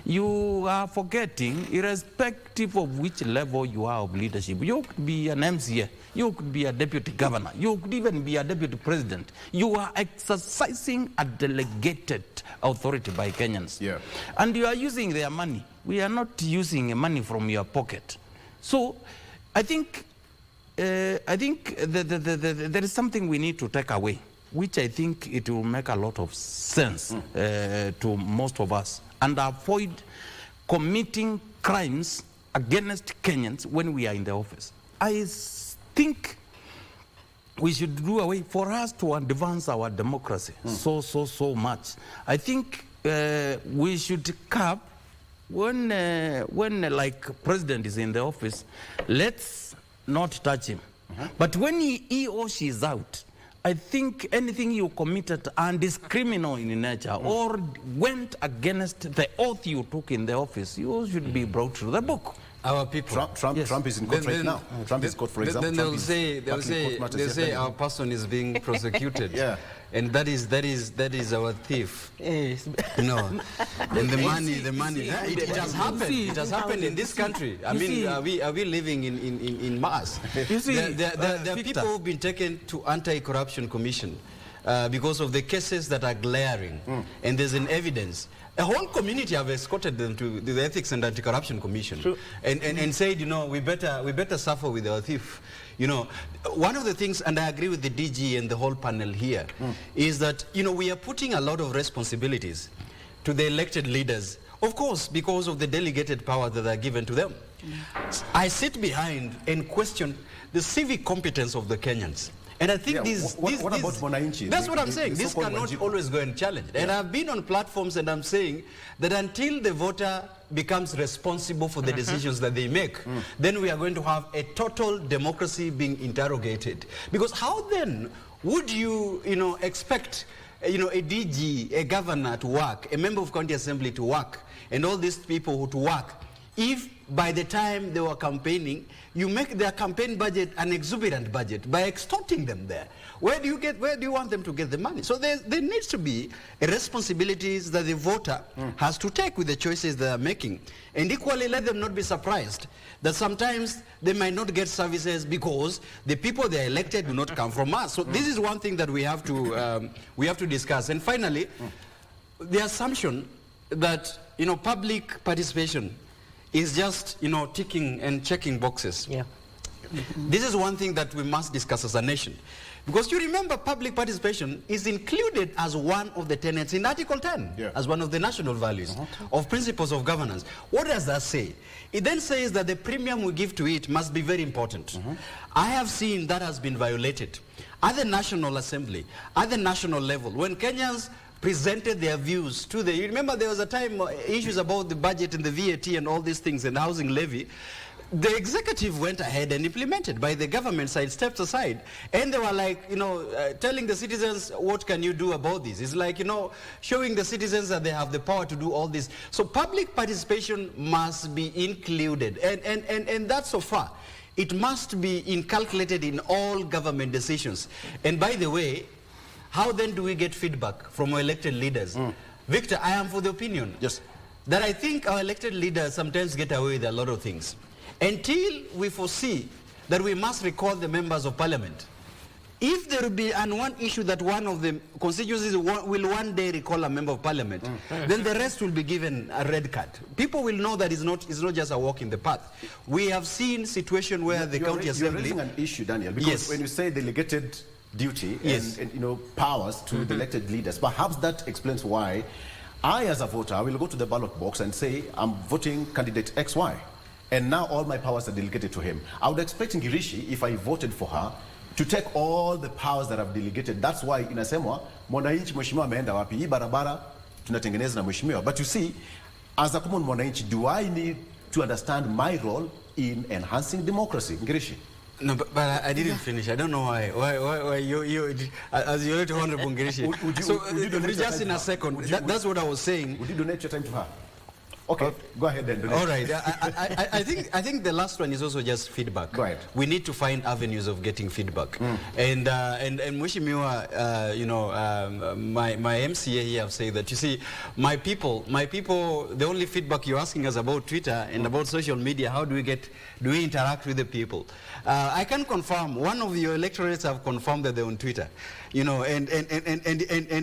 You are forgetting, irrespective of which level you are of leadership. You could be an MCA, you could be a deputy governor, you could even be a deputy president. You are exercising a delegated authority by Kenyans. And you are using their money. We are not using money from your pocket. So I think there is something we need to take away, which I think it will make a lot of sense to most of us, and avoid committing crimes against Kenyans when we are in the office. I think we should do away, for us to advance our democracy so much. I think we should curb when like president is in the office, let's not touch him. But when he or she is out, I think anything you committed and is criminal in nature or went against the oath you took in the office, you should be brought to the book. Our people. Trump is in court right now. Trump is court, for example. Then they'll say our person is being prosecuted. And that is our thief. No. And the money. It has happened. It has happened in this country. I mean, are we living in Mars? You see, there are people who've been taken to Anti-Corruption Commission because of the cases that are glaring, and there's an evidence. A whole community have escorted them to the Ethics and Anti-Corruption Commission, and said, you know, we better suffer with our thief. You know, one of the things, and I agree with the DG and the whole panel here, is that, you know, we are putting a lot of responsibilities to the elected leaders, of course, because of the delegated power that are given to them. I sit behind and question the civic competence of the Kenyans. And I think what about Mwananchi? That's what I'm saying. This cannot always go unchallenged. And I've been on platforms and I'm saying that until the voter becomes responsible for the decisions that they make, then we are going to have a total democracy being interrogated. Because how then would you, expect, a DG, a governor to work, a member of county assembly to work, and all these people who to work, if by the time they were campaigning, you make their campaign budget an exuberant budget by extorting them there? Where do you want them to get the money? So there needs to be responsibilities that the voter has to take with the choices they are making. And equally, let them not be surprised that sometimes they might not get services because the people they are elected do not come from us. So this is one thing that we have to discuss. And finally, the assumption that public participation is just, ticking and checking boxes. Yeah. This is one thing that we must discuss as a nation. Because you remember public participation is included as one of the tenets in Article 10, as one of the national values of principles of governance. What does that say? It then says that the premium we give to it must be very important. I have seen that has been violated at the National Assembly, at the national level, when Kenyans presented their views to you remember there was a time issues about the budget and the VAT and all these things and housing levy. The executive went ahead and implemented by the government side, stepped aside, and they were like, telling the citizens, what can you do about this? It's like, showing the citizens that they have the power to do all this. So public participation must be included, and that's so far. It must be inculcated in all government decisions. And by the way, how then do we get feedback from our elected leaders? Victor, I am for the opinion that I think our elected leaders sometimes get away with a lot of things. Until we foresee that we must recall the members of parliament. If there will be one issue that one of the constituencies will one day recall a member of parliament, then the rest will be given a red card. People will know that it's not just a walk in the path. We have seen situation where the county assembly... You're raising an issue, Daniel, because when you say delegated duty and powers to the elected leaders, perhaps that explains why I, as a voter, will go to the ballot box and say, I'm voting candidate XY. And now all my powers are delegated to him. I would expect Ngirici, if I voted for her, to take all the powers that I've delegated. That's why inasemwa, mwananchi mheshimiwa ameenda wapi? Hii barabara tunatengeneza na mheshimiwa. But you see, as a common mwananchi, do I need to understand my role in enhancing democracy? Ngirici. No, but I didn't finish. I don't know why. Why you as you let Honorable Ngirici. So just in a second, that's what I was saying. Would you donate your time to her? Okay, go ahead then. All right. I think the last one is also just feedback. Go ahead. We need to find avenues of getting feedback. And Mheshimiwa, my MCA here have said that, you see, my people, the only feedback you're asking us about Twitter and about social media, how do we interact with the people? I can confirm, one of your electorates have confirmed that they're on Twitter. And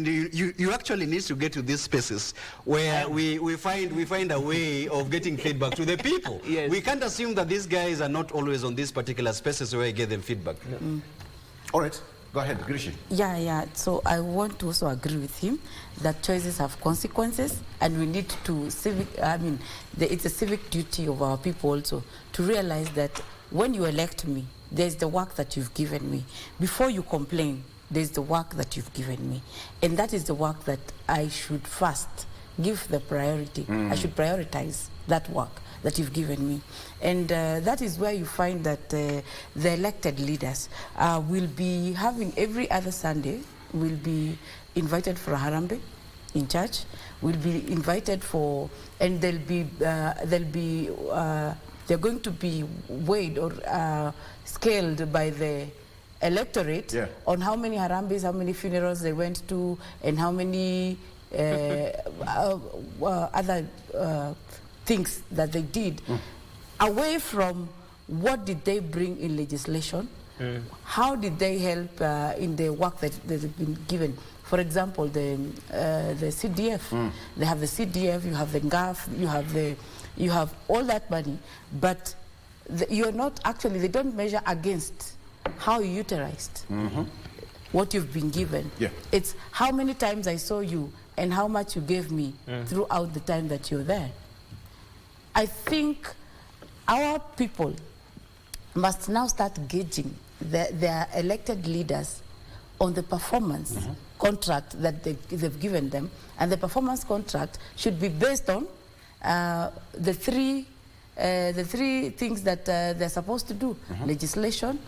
you actually need to get to these spaces where we find a way of getting feedback to the people. We can't assume that these guys are not always on these particular spaces where I get them feedback. All right, go ahead, Ngirici. Yeah. So I want to also agree with him that choices have consequences, and we need to it's a civic duty of our people also to realize that when you elect me, there's the work that you've given me. Before you complain, there's the work that you've given me. And that is the work that I should first give the priority. I should prioritize that work that you've given me. And that is where you find that the elected leaders will be having every other Sunday, will be invited for a harambe in church, will be invited for, and they're going to be weighed or scaled by the electorate on how many harambes, how many funerals they went to, and how many other things that they did, away from what did they bring in legislation, how did they help in the work that they've been given. For example, the CDF, they have the CDF, you have the GAF, you have all that money, but you're not actually, they don't measure against how you utilized what you've been given. It's how many times I saw you and how much you gave me throughout the time that you're there. I think our people must now start gauging their elected leaders on the performance contract that they've given them, and the performance contract should be based on the three things that they're supposed to do: legislation,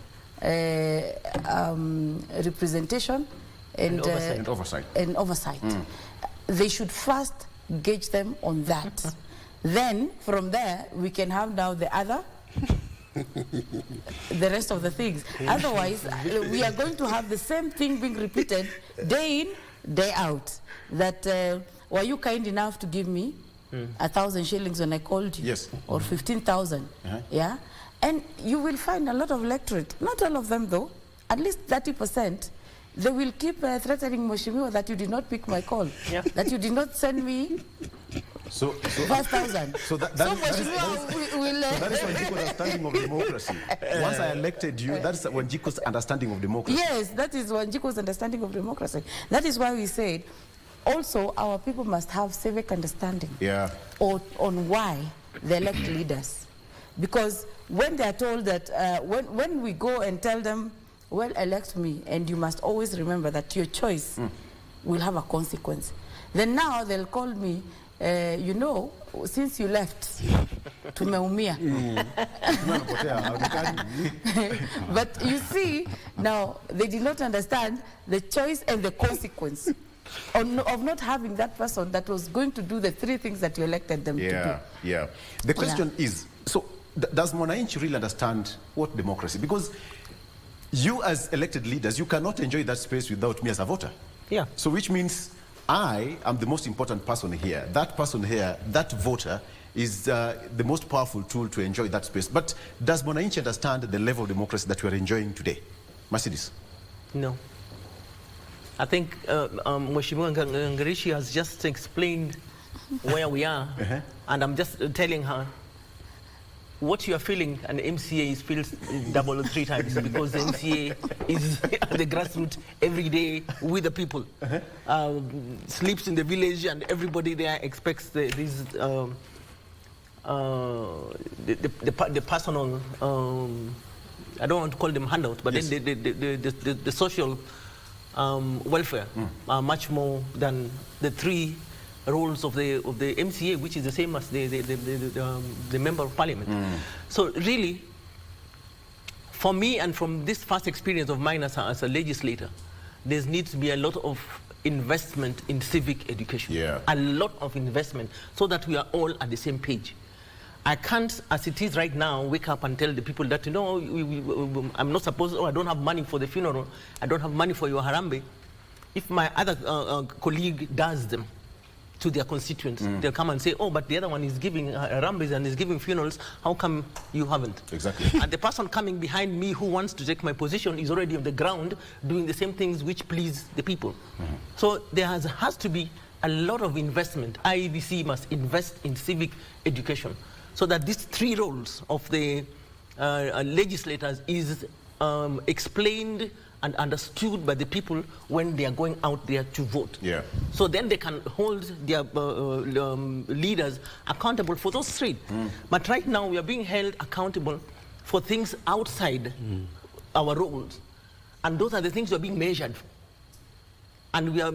representation, and oversight. They should first gauge them on that. Then from there we can have now the other. The rest of the things. Otherwise, we are going to have the same thing being repeated day in, day out. That were you kind enough to give me 1,000 shillings when I called you? Yes. Or 15,000. Yeah. And you will find a lot of electorate, not all of them though, at least 30%, they will keep threatening Mheshimiwa that you did not pick my call, that you did not send me 5,000. So that is Wanjiku's understanding of democracy. Once I elected you, that's Wanjiku's understanding of democracy. Yes, that is Wanjiku's understanding of democracy. That is why we said, also our people must have civic understanding on why they elect leaders. Because when they are told that, when we go and tell them, well, elect me, and you must always remember that your choice will have a consequence. Then now they'll call me, you know, since you left, tumeumia. But you see, now they did not understand the choice and the consequence of not having that person that was going to do the three things that you elected them to do. The question is, so does Mwananchi really understand what democracy? Because you as elected leaders, you cannot enjoy that space without me as a voter. So which means I am the most important person here. That person here, that voter, is the most powerful tool to enjoy that space. But does Mwananchi understand the level of democracy that we are enjoying today? Masidis? No. I think Mheshimiwa Ngirici has just explained where we are, and I'm just telling her what you are feeling, and the MCA feels double or three times, because the MCA is at the grassroots every day with the people, sleeps in the village, and everybody there expects the personal, I don't want to call them handouts, but then the social welfare are much more than the three roles of the MCA, which is the same as the member of parliament. So really, for me, and from this first experience of mine as a legislator, there needs to be a lot of investment in civic education. A lot of investment, so that we are all at the same page. I can't, as it is right now, wake up and tell the people that, you know, I'm not supposed, I don't have money for the funeral, I don't have money for your harambe. If my other colleague does them to their constituents, they'll come and say, oh, but the other one is giving harambes and is giving funerals, how come you haven't? Exactly. And the person coming behind me who wants to take my position is already on the ground doing the same things which please the people. So there has to be a lot of investment. IEBC must invest in civic education, so that these three roles of the legislators is explained and understood by the people when they are going out there to vote. So then they can hold their leaders accountable for those three. But right now we are being held accountable for things outside our roles. And those are the things we are being measured. And we are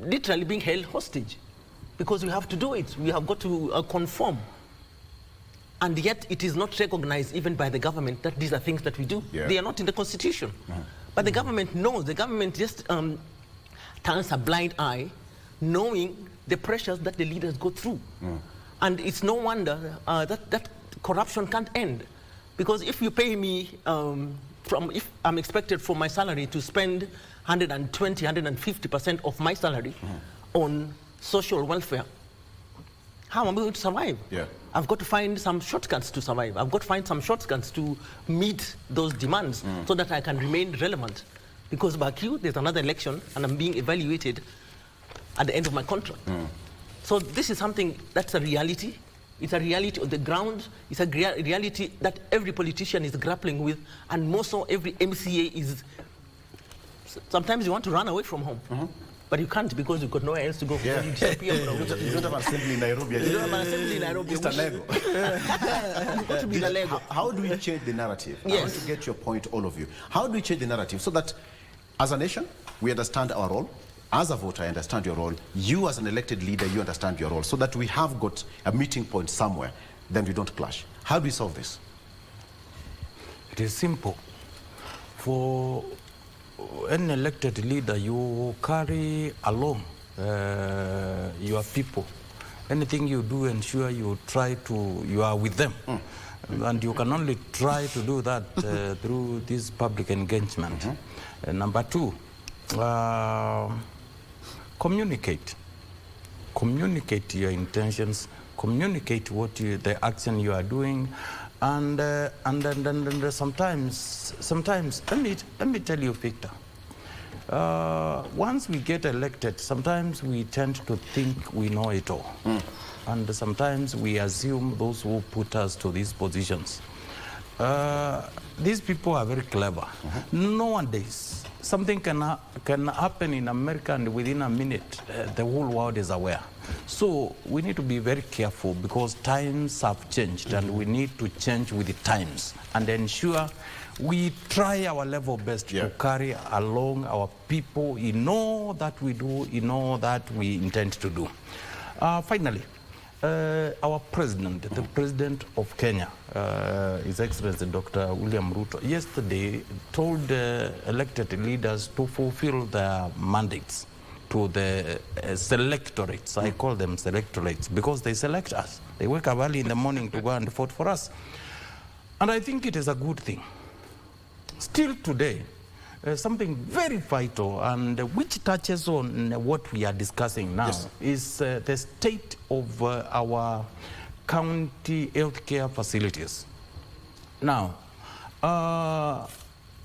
literally being held hostage, because we have to do it. We have got to conform. And yet it is not recognized even by the government that these are things that we do. They are not in the constitution. But the government knows. The government just turns a blind eye, knowing the pressures that the leaders go through. And it's no wonder that corruption can't end. Because if you pay me, if I'm expected from my salary to spend 120, 150% of my salary on social welfare, how am I going to survive? I've got to find some shortcuts to survive. I've got to find some shortcuts to meet those demands so that I can remain relevant. Because back here, there's another election, and I'm being evaluated at the end of my contract. So this is something that's a reality. It's a reality on the ground. It's a reality that every politician is grappling with, and more so every MCA is. Sometimes you want to run away from home. But you can't because you've got nowhere else to go. Yeah. You disappear. You don't have an assembly in Nairobi. You don't have an assembly in Nairobi. Mr. Alego. You've got to be in Alego. How do we change the narrative? Yes. I want to get your point, all of you. How do we change the narrative so that as a nation, we understand our role? As a voter, I understand your role. You as an elected leader, you understand your role. So that we have got a meeting point somewhere, then we don't clash. How do we solve this? It is simple. For an elected leader, you carry along your people. Anything you do, ensure you are with them. And you can only try to do that through this public engagement. Number two, communicate. Communicate your intentions, communicate the action you are doing, and then sometimes, let me tell you, Victor, once we get elected, sometimes we tend to think we know it all. And sometimes we assume those who put us to these positions. These people are very clever. Nowadays, something can happen in America, and within a minute, the whole world is aware. So we need to be very careful because times have changed, and we need to change with the times and ensure we try our level best to carry along our people in all that we do, in all that we intend to do. Finally, our president, the president of Kenya, His Excellency Dr. William Ruto, yesterday told elected leaders to fulfill their mandates to the selectorates. I call them selectorates because they select us. They wake up early in the morning to go and vote for us. And I think it is a good thing. Still today, something very vital and which touches on what we are discussing now is the state of our county healthcare facilities. Now,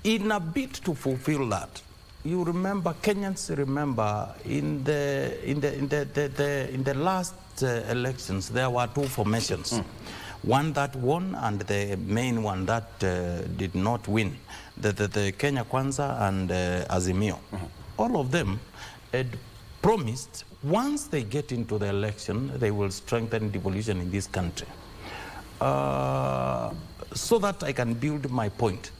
in a bid to fulfill that, you remember, Kenyans remember, in the last elections, there were two formations. One that won and the main one that did not win, the Kenya Kwanza and Azimio. All of them had promised once they get into the election, they will strengthen devolution in this country. So that I can build my point,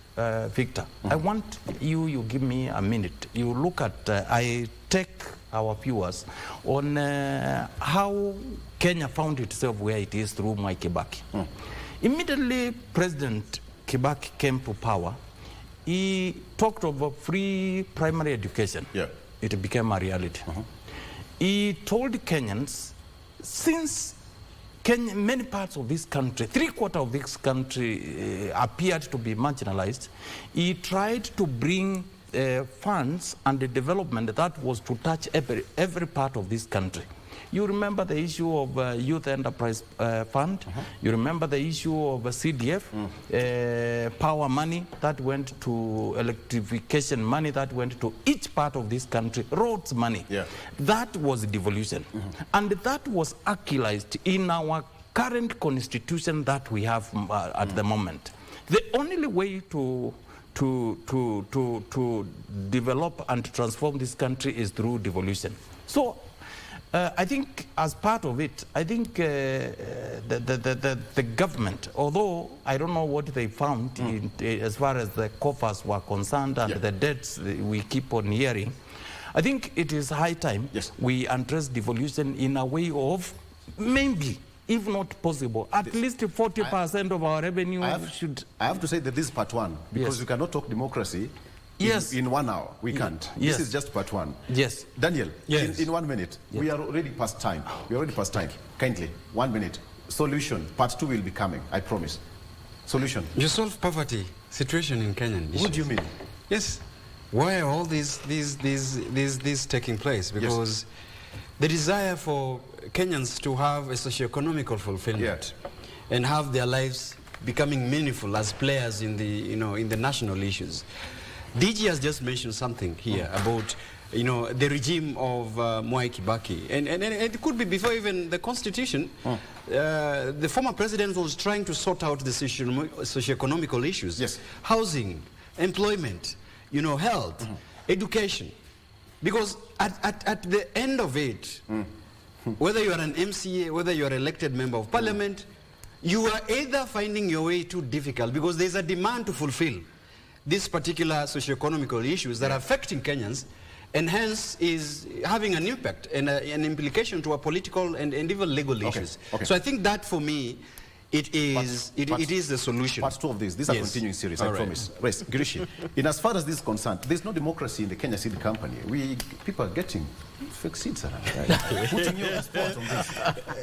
Victor, I want you give me a minute. You look at, I take our viewers on how Kenya found itself where it is through Mwai Kibaki. Immediately, President Kibaki came to power. He talked of free primary education. It became a reality. He told Kenyans, since many parts of this country, 3/4 of this country appeared to be marginalized, he tried to bring funds and the development that was to touch every part of this country. You remember the issue of Youth Enterprise Fund. You remember the issue of CDF, power money that went to electrification money that went to each part of this country, roads money. That was devolution. And that was actualized in our current constitution that we have at the moment. The only way to develop and transform this country is through devolution. So I think as part of it, I think the government, although I don't know what they found as far as the coffers were concerned and the debts we keep on hearing, I think it is high time we address devolution in a way of maybe, if not possible, at least 40% of our revenue should... I have to say that this is part one, because we cannot talk democracy in 1 hour. We can't. This is just part one. Daniel, in 1 minute, we are already past time. Kindly, 1 minute. Solution, part two will be coming, I promise. Solution. You solve poverty situation in Kenya. What do you mean? Yes. Why are all these taking place? Because the desire for Kenyans to have a socio-economical fulfillment and have their lives becoming meaningful as players in the, in the national issues. DG has just mentioned something here about, the regime of Mwai Kibaki. And it could be before even the constitution. The former president was trying to sort out the socio-economical issues. Housing, employment, health, education. Because at the end of it, whether you are an MCA, whether you are elected member of parliament, you are either finding your way too difficult because there's a demand to fulfill these particular socio-economical issues that are affecting Kenyans, and hence is having an impact and an implication to our political and even legal issues. Okay. So I think that for me, it is the solution. Part 2 of this. These are continuing series, I promise. Yes, Ngirici, in as far as this is concerned, there's no democracy in the Kenya Seed Company. People are getting fake seeds around. Putting you on the spot on this.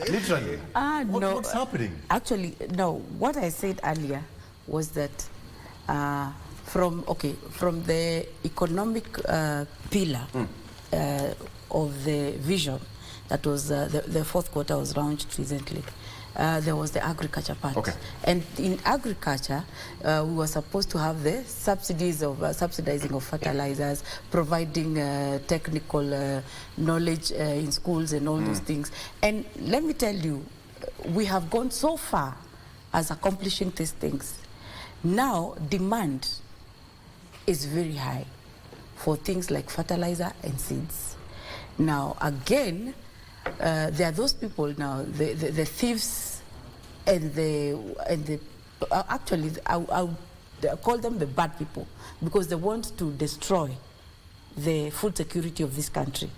Literally. No. What's happening? Actually, no. What I said earlier was that from the economic pillar of the vision that was the fourth quarter was launched recently. There was the agriculture part. And in agriculture, we were supposed to have the subsidies of subsidizing of fertilizers, providing technical knowledge in schools and all those things. And let me tell you, we have gone so far as accomplishing these things. Now, demand is very high for things like fertilizer and seeds. Now, again, there are those people now, the thieves and the actually I would call them the bad people, because they want to destroy the food security of this country.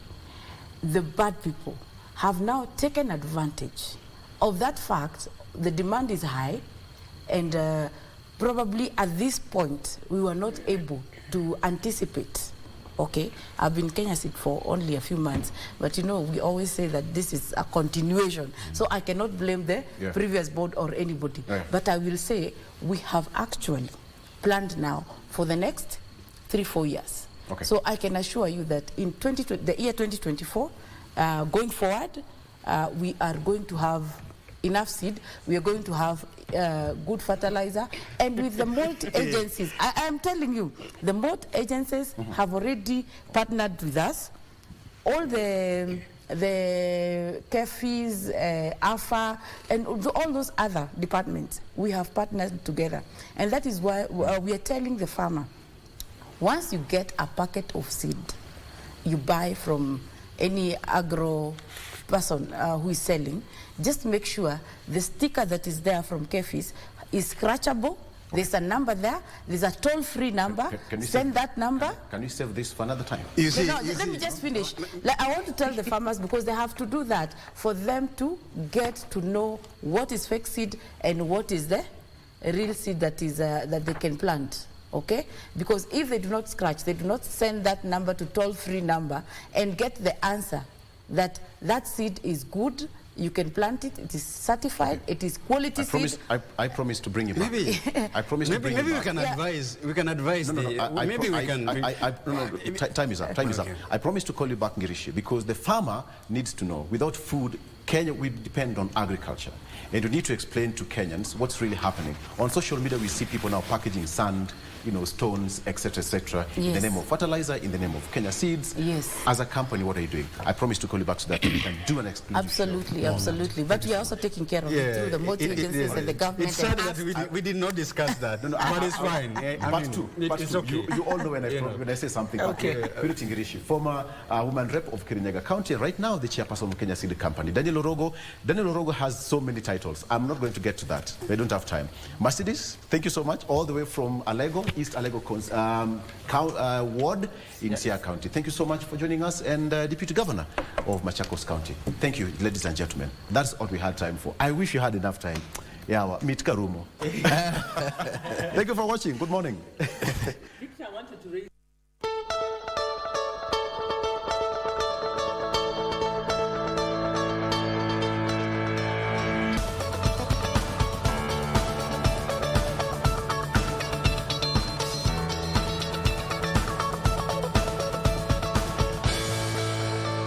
The bad people have now taken advantage of that fact. The demand is high, and probably at this point we were not able to anticipate. Okay, I've been in Kenya Seed for only a few months, but you know, we always say that this is a continuation. So I cannot blame the previous board or anybody. But I will say we have actually planned now for the next 3-4 years. So I can assure you that in the year 2024, going forward, we are going to have enough seed, we are going to have good fertilizer, and with the malt agencies, I am telling you, the malt agencies have already partnered with us. All the KEFIs, AFA, and all those other departments, we have partnered together. And that is why we are telling the farmer, once you get a packet of seed, you buy from any agro person who is selling, just make sure the sticker that is there from KEFIs is scratchable. There's a number there. There's a toll-free number. Send that number. Can you save this for another time? Let me just finish. I want to tell the farmers, because they have to do that for them to get to know what is fake seed and what is the real seed that is that they can plant. Okay? Because if they do not scratch, they do not send that number to toll-free number and get the answer that that seed is good, you can plant it, it is certified, it is quality seed. I promise to bring it back. Maybe, I promise to bring it back. We can advise, time is up, time is up. I promise to call you back, Ngirici, because the farmer needs to know, without food, Kenya, we depend on agriculture. And we need to explain to Kenyans what's really happening. On social media, we see people now packaging sand, you know, stones, etc., in the name of fertilizer, in the name of Kenya Seeds. As a company, what are you doing? I promise to call you back so that we can do an explanation. Absolutely. But we are also taking care of it through the multi-agencies and the government. It's sad that we did not discuss that, but it's fine. It's okay. You all know when I say something. Purity Ngirici, former woman rep of Kirinyaga County, right now the chairperson of Kenya Seed Company. Daniel Orogo has so many titles. I'm not going to get to that. I don't have time. Masidis, thank you so much, all the way from Alego, East Alego ward in Siaya County. Thank you so much for joining us, and Deputy Governor of Machakos County. Thank you, ladies and gentlemen. That's all we had time for. I wish you had enough time. Yeah, meet Karumo. Thank you for watching. Good morning.